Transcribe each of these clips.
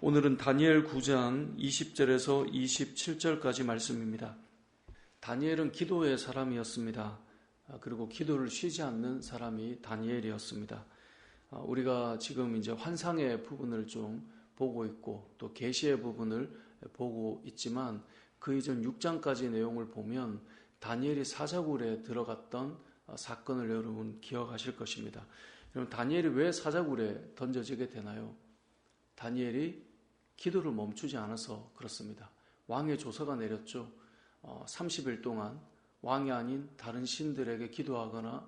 오늘은 다니엘 9장 20절에서 27절까지 말씀입니다. 다니엘은 기도의 사람이었습니다. 그리고 기도를 쉬지 않는 사람이 다니엘이었습니다. 우리가 지금 이제 환상의 부분을 좀 보고 있고 또 계시의 부분을 보고 있지만 그 이전 6장까지 내용을 보면 다니엘이 사자굴에 들어갔던 사건을 여러분 기억하실 것입니다. 여러분, 다니엘이 왜 사자굴에 던져지게 되나요? 다니엘이 기도를 멈추지 않아서 그렇습니다. 왕의 조서가 내렸죠. 30일 동안 왕이 아닌 다른 신들에게 기도하거나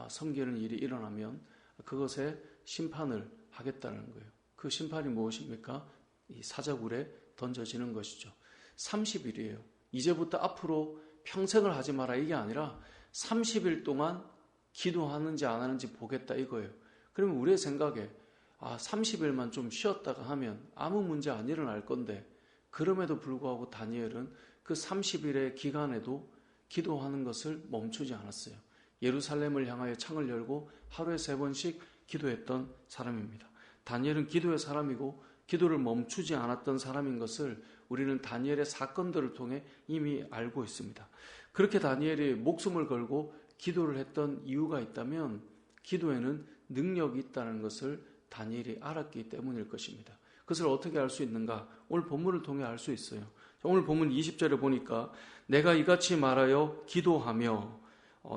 섬기는 일이 일어나면 그것에 심판을 하겠다는 거예요. 그 심판이 무엇입니까? 이 사자굴에 던져지는 것이죠. 30일이에요. 이제부터 앞으로 평생을 하지 마라 이게 아니라 30일 동안 기도하는지 안 하는지 보겠다 이거예요. 그러면 우리의 생각에 30일만 좀 쉬었다가 하면 아무 문제 안 일어날 건데 그럼에도 불구하고 다니엘은 그 30일의 기간에도 기도하는 것을 멈추지 않았어요. 예루살렘을 향하여 창을 열고 하루에 3번씩 기도했던 사람입니다. 다니엘은 기도의 사람이고 기도를 멈추지 않았던 사람인 것을 우리는 다니엘의 사건들을 통해 이미 알고 있습니다. 그렇게 다니엘이 목숨을 걸고 기도를 했던 이유가 있다면 기도에는 능력이 있다는 것을 다니엘이 알았기 때문일 것입니다. 그것을 어떻게 알 수 있는가? 오늘 본문을 통해 알 수 있어요. 오늘 본문 20절에 보니까 내가 이같이 말하여 기도하며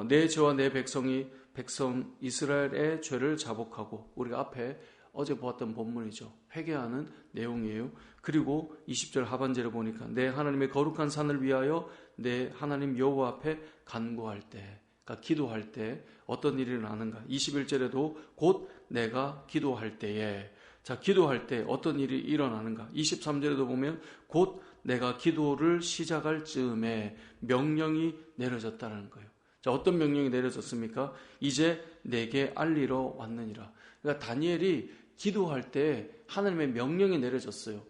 내 죄와 내 백성 이스라엘의 죄를 자복하고, 우리가 앞에 어제 보았던 본문이죠. 회개하는 내용이에요. 그리고 20절 하반절에 보니까 내 하나님의 거룩한 산을 위하여 내 하나님 여호와 앞에 간구할 때, 그러니까 기도할 때 어떤 일이 일어나는가. 21절에도 곧 내가 기도할 때에, 자, 기도할 때 어떤 일이 일어나는가. 23절에도 보면 곧 내가 기도를 시작할 즈음에 명령이 내려졌다는 거예요. 자, 어떤 명령이 내려졌습니까? 이제 내게 알리러 왔느니라. 그러니까 다니엘이 기도할 때 하나님의 명령이 내려졌어요.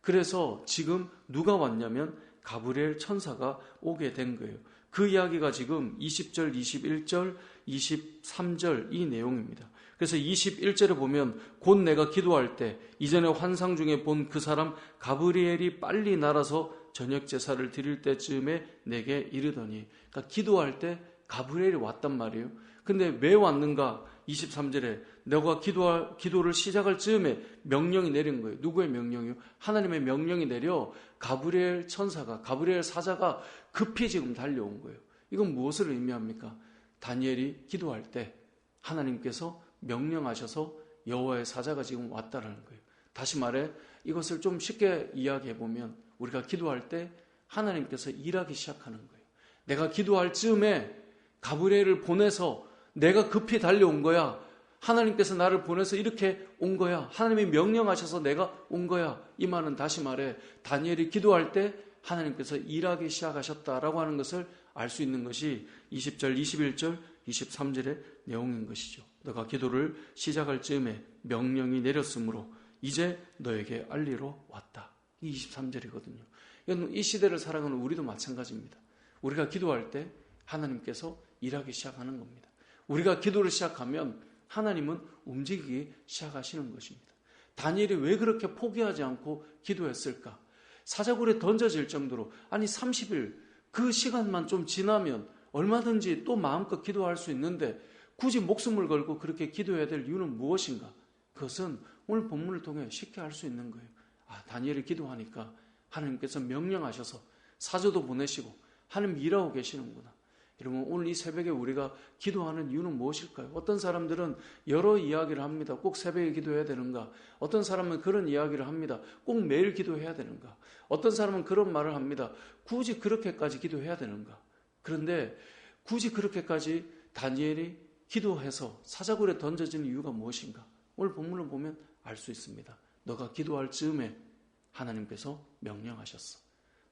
그래서 지금 누가 왔냐면 가브리엘 천사가 오게 된 거예요. 그 이야기가 지금 20절, 21절, 23절 이 내용입니다. 그래서 21절에 보면 곧 내가 기도할 때 이전에 환상 중에 본 그 사람 가브리엘이 빨리 날아서 저녁 제사를 드릴 때쯤에 내게 이르더니, 그러니까 기도할 때 가브리엘이 왔단 말이에요. 근데 왜 왔는가? 23절에 너가 기도를 시작할 즈음에 명령이 내린 거예요. 누구의 명령이요? 하나님의 명령이 내려 가브리엘 천사가, 가브리엘 사자가 급히 지금 달려온 거예요. 이건 무엇을 의미합니까? 다니엘이 기도할 때 하나님께서 명령하셔서 여호와의 사자가 지금 왔다라는 거예요. 다시 말해 이것을 좀 쉽게 이야기해 보면 우리가 기도할 때 하나님께서 일하기 시작하는 거예요. 내가 기도할 즈음에 가브리엘을 보내서 내가 급히 달려온 거야. 하나님께서 나를 보내서 이렇게 온 거야. 하나님이 명령하셔서 내가 온 거야. 이 말은 다시 말해 다니엘이 기도할 때 하나님께서 일하기 시작하셨다라고 하는 것을 알 수 있는 것이 20절, 21절, 23절의 내용인 것이죠. 너가 기도를 시작할 즈음에 명령이 내렸으므로 이제 너에게 알리러 왔다. 이 23절이거든요. 이 시대를 살아가는 우리도 마찬가지입니다. 우리가 기도할 때 하나님께서 일하기 시작하는 겁니다. 우리가 기도를 시작하면 하나님은 움직이기 시작하시는 것입니다. 다니엘이 왜 그렇게 포기하지 않고 기도했을까? 사자굴에 던져질 정도로, 아니 30일 그 시간만 좀 지나면 얼마든지 또 마음껏 기도할 수 있는데 굳이 목숨을 걸고 그렇게 기도해야 될 이유는 무엇인가? 그것은 오늘 본문을 통해 쉽게 알 수 있는 거예요. 다니엘이 기도하니까 하나님께서 명령하셔서 사자도 보내시고 하나님 일하고 계시는구나. 여러분, 오늘 이 새벽에 우리가 기도하는 이유는 무엇일까요? 어떤 사람들은 여러 이야기를 합니다. 꼭 새벽에 기도해야 되는가? 어떤 사람은 그런 이야기를 합니다. 꼭 매일 기도해야 되는가? 어떤 사람은 그런 말을 합니다. 굳이 그렇게까지 기도해야 되는가? 그런데 굳이 그렇게까지 다니엘이 기도해서 사자굴에 던져진 이유가 무엇인가? 오늘 본문을 보면 알 수 있습니다. 너가 기도할 즈음에 하나님께서 명령하셨어.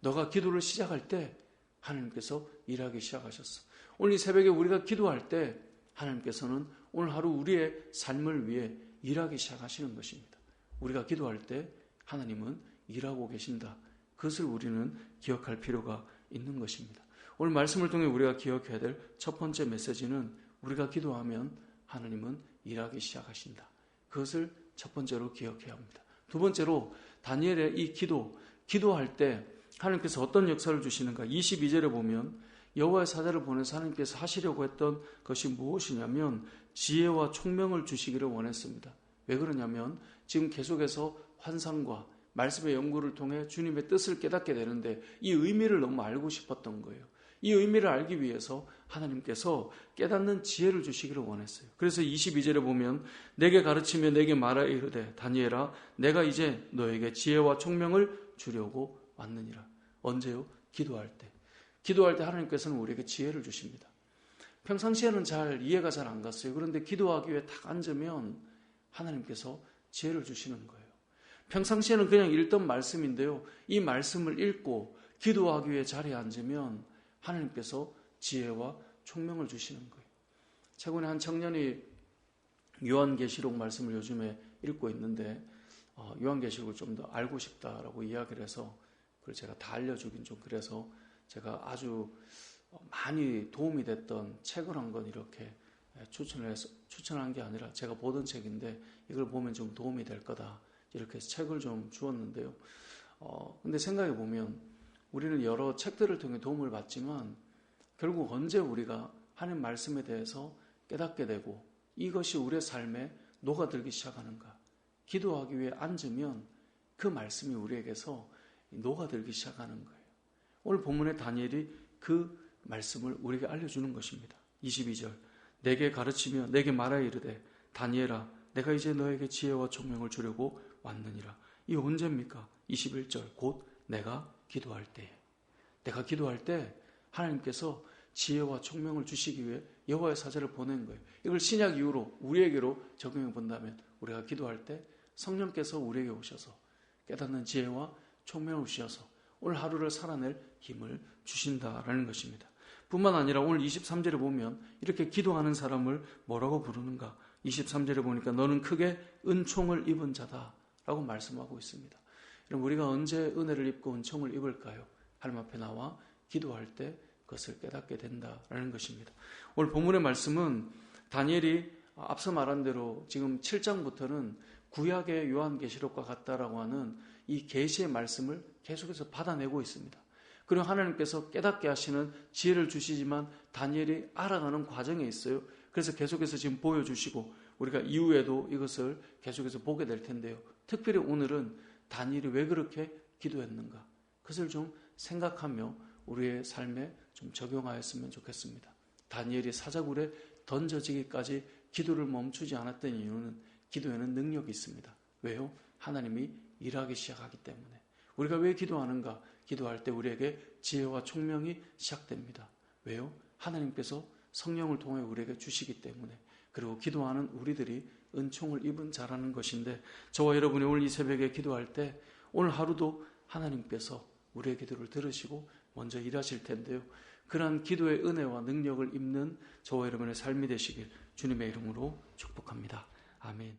너가 기도를 시작할 때 하나님께서 일하기 시작하셨어. 오늘 이 새벽에 우리가 기도할 때 하나님께서는 오늘 하루 우리의 삶을 위해 일하기 시작하시는 것입니다. 우리가 기도할 때 하나님은 일하고 계신다. 그것을 우리는 기억할 필요가 있는 것입니다. 오늘 말씀을 통해 우리가 기억해야 될 첫 번째 메시지는 우리가 기도하면 하나님은 일하기 시작하신다. 그것을 첫 번째로 기억해야 합니다. 두 번째로 다니엘의 이 기도할 때 하나님께서 어떤 역사를 주시는가? 22절에 보면 여호와의 사자를 보내서 하나님께서 하시려고 했던 것이 무엇이냐면 지혜와 총명을 주시기를 원했습니다. 왜 그러냐면 지금 계속해서 환상과 말씀의 연구를 통해 주님의 뜻을 깨닫게 되는데 이 의미를 너무 알고 싶었던 거예요. 이 의미를 알기 위해서 하나님께서 깨닫는 지혜를 주시기를 원했어요. 그래서 22절에 보면 내게 가르치며 내게 말하여 이르되 다니엘아 내가 이제 너에게 지혜와 총명을 주려고 왔느니라. 언제요? 기도할 때. 기도할 때 하나님께서는 우리에게 지혜를 주십니다. 평상시에는 이해가 잘 안 갔어요. 그런데 기도하기 위해 딱 앉으면 하나님께서 지혜를 주시는 거예요. 평상시에는 그냥 읽던 말씀인데요. 이 말씀을 읽고 기도하기 위해 자리에 앉으면 하나님께서 지혜와 총명을 주시는 거예요. 최근에 한 청년이 요한계시록 말씀을 요즘에 읽고 있는데 요한계시록을 좀 더 알고 싶다라고 이야기를 해서 그걸 제가 다 알려주긴 좀 그래서 제가 아주 많이 도움이 됐던 책을 한 권 이렇게 추천한 게 아니라 제가 보던 책인데 이걸 보면 좀 도움이 될 거다 이렇게 해서 책을 좀 주었는데요. 근데 생각해 보면 우리는 여러 책들을 통해 도움을 받지만 결국 언제 우리가 하나님 말씀에 대해서 깨닫게 되고 이것이 우리의 삶에 녹아들기 시작하는가? 기도하기 위해 앉으면 그 말씀이 우리에게서 녹아들기 시작하는 거예요. 오늘 본문의 다니엘이 그 말씀을 우리에게 알려주는 것입니다. 22절 내게 가르치며 내게 말하여 이르되 다니엘아 내가 이제 너에게 지혜와 총명을 주려고 왔느니라. 이 언제입니까? 21절 곧 내가 기도할 때에. 내가 기도할 때 하나님께서 지혜와 총명을 주시기 위해 여호와의 사자를 보낸 거예요. 이걸 신약 이후로 우리에게로 적용해 본다면 우리가 기도할 때 성령께서 우리에게 오셔서 깨닫는 지혜와 총명을 주셔서 오늘 하루를 살아낼 힘을 주신다라는 것입니다. 뿐만 아니라 오늘 23절에 보면 이렇게 기도하는 사람을 뭐라고 부르는가? 23절에 보니까 너는 크게 은총을 입은 자다라고 말씀하고 있습니다. 여러분 우리가 언제 은혜를 입고 은총을 입을까요? 하나님 앞에 나와 기도할 때 그것을 깨닫게 된다라는 것입니다. 오늘 본문의 말씀은 다니엘이 앞서 말한 대로 지금 7장부터는 구약의 요한계시록과 같다라고 하는 이 계시의 말씀을 계속해서 받아내고 있습니다. 그리고 하나님께서 깨닫게 하시는 지혜를 주시지만 다니엘이 알아가는 과정에 있어요. 그래서 계속해서 지금 보여주시고 우리가 이후에도 이것을 계속해서 보게 될 텐데요. 특별히 오늘은 다니엘이 왜 그렇게 기도했는가? 그것을 좀 생각하며 우리의 삶에 좀 적용하였으면 좋겠습니다. 다니엘이 사자굴에 던져지기까지 기도를 멈추지 않았던 이유는 기도에는 능력이 있습니다. 왜요? 하나님이 일하기 시작하기 때문에. 우리가 왜 기도하는가? 기도할 때 우리에게 지혜와 총명이 시작됩니다. 왜요? 하나님께서 성령을 통해 우리에게 주시기 때문에. 그리고 기도하는 우리들이 은총을 입은 자라는 것인데 저와 여러분이 오늘 이 새벽에 기도할 때 오늘 하루도 하나님께서 우리의 기도를 들으시고 먼저 일하실 텐데요. 그러한 기도의 은혜와 능력을 입는 저와 여러분의 삶이 되시길 주님의 이름으로 축복합니다. 아멘.